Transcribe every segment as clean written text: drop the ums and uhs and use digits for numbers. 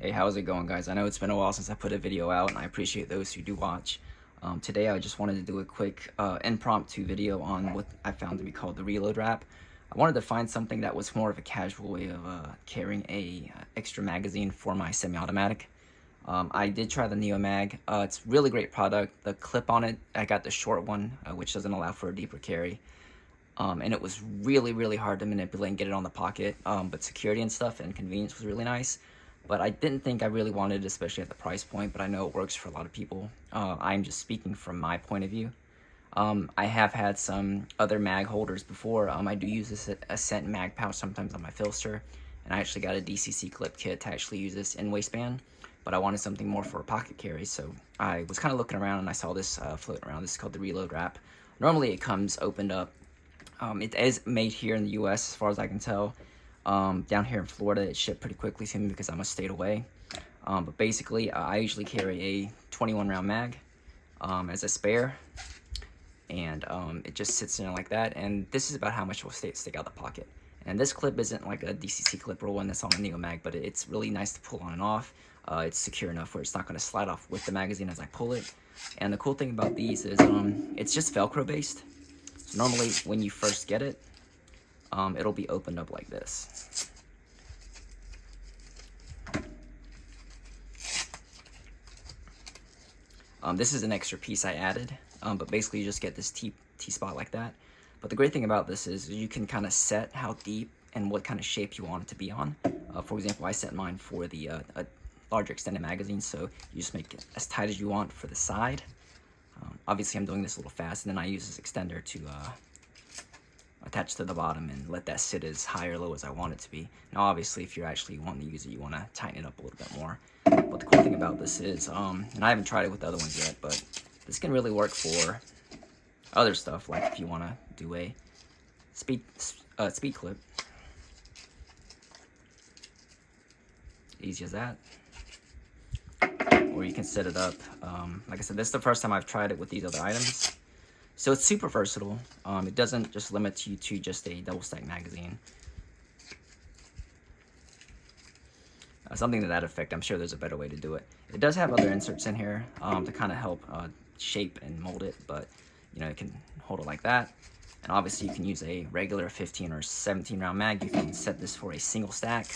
Hey, how's it going, guys? I know it's been a while since I put a video out, and I appreciate those who do watch. Today, I just wanted to do a quick impromptu video on what I found to be called the reload wrap. I wanted to find something that was more of a casual way of carrying a extra magazine for my semi-automatic. I did try the Neo Mag. It's a really great product. The clip on it, I got the short one, which doesn't allow for a deeper carry. And it was really hard to manipulate and get it on the pocket, but security and stuff and convenience was really nice. But I didn't think I really wanted it, especially at the price point, but I know it works for a lot of people. I'm just speaking from my point of view. I have had some other mag holders before. I do use this Ascent mag pouch sometimes on my Filster, and I actually got a DCC clip kit to actually use this in waistband, but I wanted something more for a pocket carry, so I was kind of looking around and I saw this floating around. This is called the Reload Wrap. Normally it comes opened up. It is made here in the US as far as I can tell. Down here in Florida, it shipped pretty quickly to me because I'm a state away. But basically, I usually carry a 21 round mag as a spare, and it just sits in like that. And this is about how much will stick out the pocket. And this clip isn't like a DCC clip or one that's on a Neo Mag, but it's really nice to pull on and off. It's secure enough where it's not going to slide off with the magazine as I pull it. And the cool thing about these is it's just Velcro based. So normally, when you first get it, it'll be opened up like this. This is an extra piece I added, but basically you just get this T-spot like that. But the great thing about this is you can kind of set how deep and what kind of shape you want it to be on. For example, I set mine for the a larger extended magazine, so you just make it as tight as you want for the side. Obviously, I'm doing this a little fast, and then I use this extender to attach to the bottom and let that sit as high or low as I want it to be. Now obviously if you're actually wanting to use it, you want to tighten it up a little bit more. But the cool thing about this is, and I haven't tried it with the other ones yet, but this can really work for other stuff, like if you want to do a speed clip. Easy as that. Or you can set it up, like I said, this is the first time I've tried it with these other items. So it's super versatile. It doesn't just limit you to just a double stack magazine. Something to that effect. I'm sure there's a better way to do it. It does have other inserts in here to kind of help shape and mold it, but you know, it can hold it like that. And obviously you can use a regular 15 or 17 round mag. You can set this for a single stack.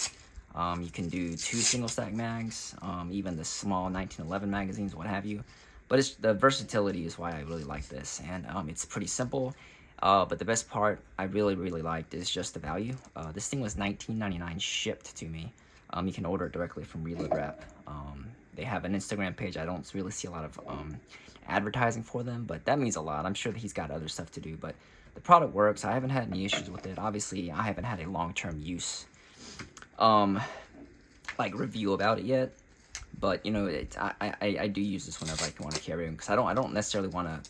You can do 2 single stack mags, even the small 1911 magazines, what have you. But the versatility is why I really like this, and it's pretty simple. But the best part I really liked is just the value. This thing was $19.99 shipped to me. You can order it directly from Reload Wrap. They have an Instagram page. I don't really see a lot of advertising for them, but that means a lot. I'm sure that he's got other stuff to do, but the product works. I haven't had any issues with it. Obviously, I haven't had a long-term use like review about it yet. But you know, I do use this whenever I want to carry them, because I don't necessarily want to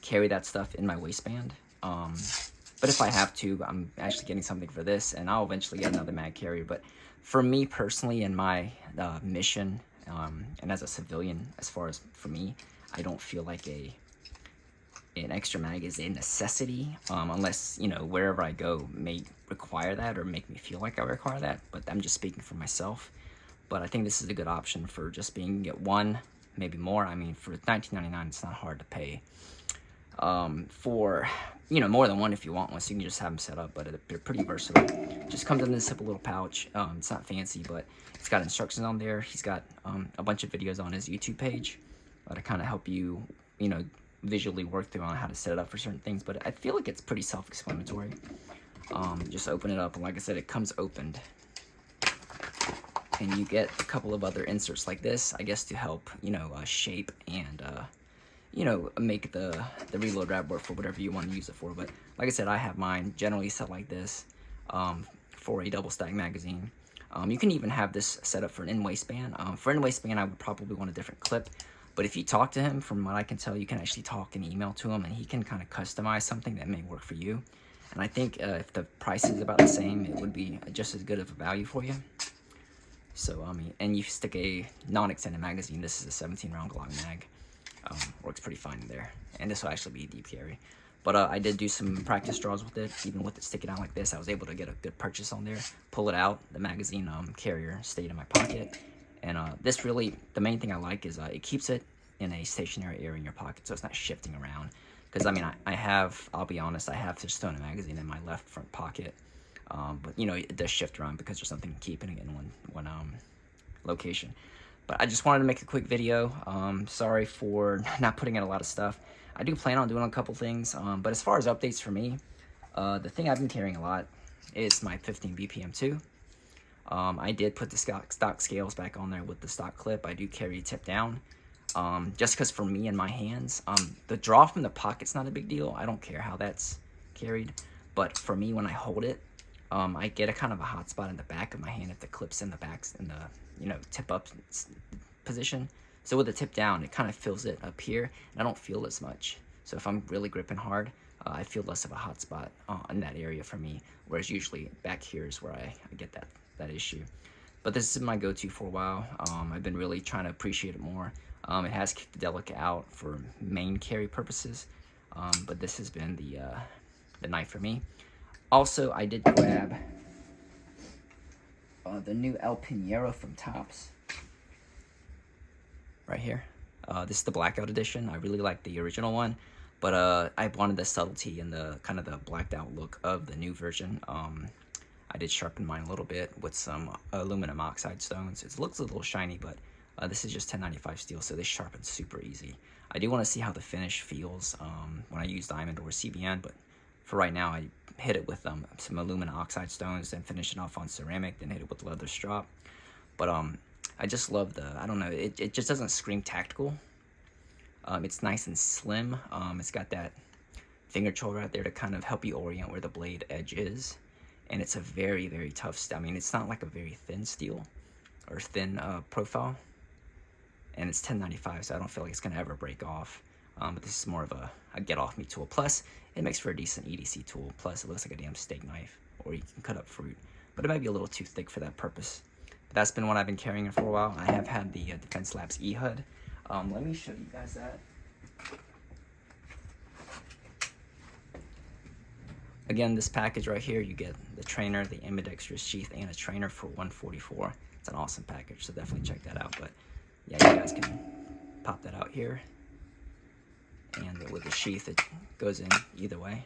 carry that stuff in my waistband. But if I have to, I'm actually getting something for this, and I'll eventually get another mag carrier. But for me personally, in my mission, and as a civilian, as far as for me, I don't feel like an extra mag is a necessity, unless, you know, wherever I go may require that or make me feel like I require that. But I'm just speaking for myself. But I think this is a good option for just being get one, maybe more. I mean, for $19.99, it's not hard to pay. For, you know, more than one if you want one, so you can just have them set up. But they're pretty versatile. Just comes in this simple little pouch. It's not fancy, but it's got instructions on there. He's got a bunch of videos on his YouTube page to kind of help you, you know, visually work through on how to set it up for certain things. But I feel like it's pretty self-explanatory. Just open it up, and like I said, it comes opened. And you get a couple of other inserts like this, I guess, to help, you know, shape and, you know, make the reload wrap work for whatever you want to use it for. But like I said, I have mine generally set like this for a double stack magazine. You can even have this set up for an in-waistband. For in-waistband, I would probably want a different clip. But if you talk to him, from what I can tell, you can actually talk and email to him, and he can kind of customize something that may work for you. And I think if the price is about the same, it would be just as good of a value for you. So, I mean, and you stick a non-extended magazine. This is a 17 round Glock mag. Works pretty fine in there. And this will actually be a deep carry. But I did do some practice draws with it. Even with it sticking out like this, I was able to get a good purchase on there. Pull it out. The magazine carrier stayed in my pocket. And this really, the main thing I like is it keeps it in a stationary area in your pocket, so it's not shifting around. Because I mean, I have, I'll be honest, I have just thrown a magazine in my left front pocket, but you know, it does shift around because there's something keeping it in one location. But I just wanted to make a quick video. Sorry for not putting in a lot of stuff. I do plan on doing a couple things, but as far as updates for me, the thing I've been carrying a lot is my 15 BPM 2. I did put the stock scales back on there with the stock clip. I do carry tip down, just because for me and my hands, the draw from the pocket's not a big deal. I don't care how that's carried, but for me, when I hold it, I get a kind of a hot spot in the back of my hand if the clip's in the backs in the, you know, tip up position. So with the tip down, it kind of fills it up here, and I don't feel as much. So if I'm really gripping hard, I feel less of a hot spot in that area for me, whereas usually back here is where I get that issue. But this is my go-to for a while. I've been really trying to appreciate it more. It has kicked the Delica out for main carry purposes, but this has been the knife for me. Also, I did grab the new El Pinheiro from Topps. Right here. This is the blackout edition. I really like the original one, but I wanted the subtlety and the kind of the blacked out look of the new version. I did sharpen mine a little bit with some aluminum oxide stones. It looks a little shiny, but this is just 1095 steel, so they sharpen super easy. I do want to see how the finish feels when I use diamond or CBN, but for right now, I hit it with some aluminum oxide stones, then finish it off on ceramic, then hit it with leather strop. But I just love I don't know, it just doesn't scream tactical. It's nice and slim. It's got that finger choil right there to kind of help you orient where the blade edge is. And it's a very, very tough steel. I mean, it's not like a very thin steel or thin profile. And it's 1095, so I don't feel like it's going to ever break off. But this is more of a get-off-me tool. Plus, it makes for a decent EDC tool. Plus, it looks like a damn steak knife, or you can cut up fruit. But it might be a little too thick for that purpose. But that's been what I've been carrying for a while. I have had the Defense Labs E-HUD. Let me show you guys that. Again, this package right here, you get the trainer, the ambidextrous sheath, and a trainer for $144. It's an awesome package, so definitely check that out. But yeah, you guys can pop that out here. And with the sheath, it goes in either way.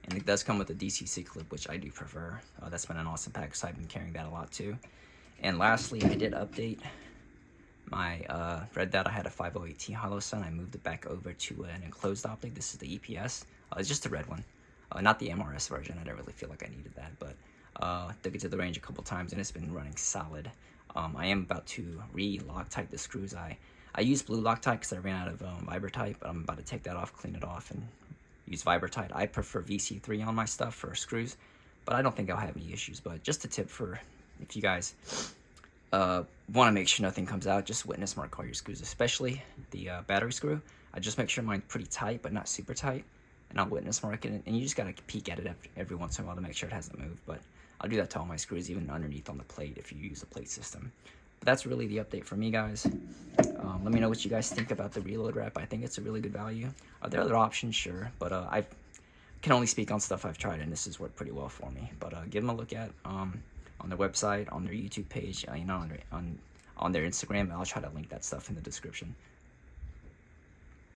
And it does come with a DCC clip, which I do prefer. That's been an awesome package, so I've been carrying that a lot too. And lastly, I did update my Red Dot. I had a 508T hollow sun. I moved it back over to an enclosed optic. This is the EPS. It's just the red one, not the MRS version. I didn't really feel like I needed that, but took it to the range a couple times, and it's been running solid. I am about to re-Loctite the screws. I use blue Loctite because I ran out of Vibertite, but I'm about to take that off, clean it off, and use Vibertite. I prefer VC3 on my stuff for screws, but I don't think I'll have any issues. But just a tip for if you guys want to make sure nothing comes out, just witness mark all your screws, especially the battery screw. I just make sure mine's pretty tight, but not super tight, and I'll witness mark it, and you just gotta peek at it every once in a while to make sure it hasn't moved. But I'll do that to all my screws, even underneath on the plate if you use a plate system. But that's really the update for me, guys. Let me know what you guys think about the reload wrap. I think it's a really good value. Are there other options? Sure, but I can only speak on stuff I've tried, and this has worked pretty well for me. But give them a look at on their website, on their YouTube page, you know, on their Instagram. I'll try to link that stuff in the description.